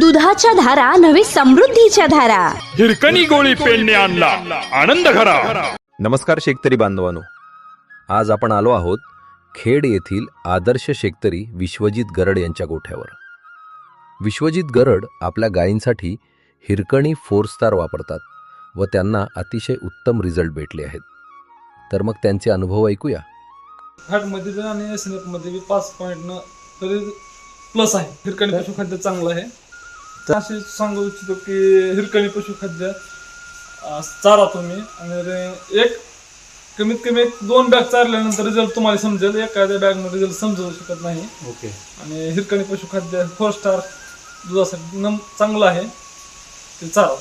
दुधाच्या धारा नव्हे समृद्धीच्या धारा। हिरकणी गोळी पेंडणे आणला आनंद घरा। नमस्कार शेतकरी बांधवांनो, आज आपण आलो आहोत खेड येथील आदर्श शेतकरी विश्वजित गरड यांच्या गोठ्यावर। विश्वजित गरड आपल्या गायींसाठी हिरकणी 4 स्टार वापरतात व त्यांना अतिशय उत्तम रिझल्ट भेटले आहेत। तर मग त्यांचे अनुभव ऐकूया। फॅटमध्ये आणि एसएनएफमध्ये 5.9 तरी प्लस आहे। हिरकणी पशुखाद्य चांगलं आहे। तर असे सांगू इच्छितो की हिरकणी पशुखाद्य चारा तुम्ही आणि कमीत कमी 2 बॅग चारल्यानंतर रिझल्ट तुम्हाला समजेल। एखाद्या बॅगमध्ये रिझल्ट समजू शकत नाही। ओके। आणि हिरकणी पशुखाद्य 4 स्टार दुधासाठी चांगलं आहे ते चारा।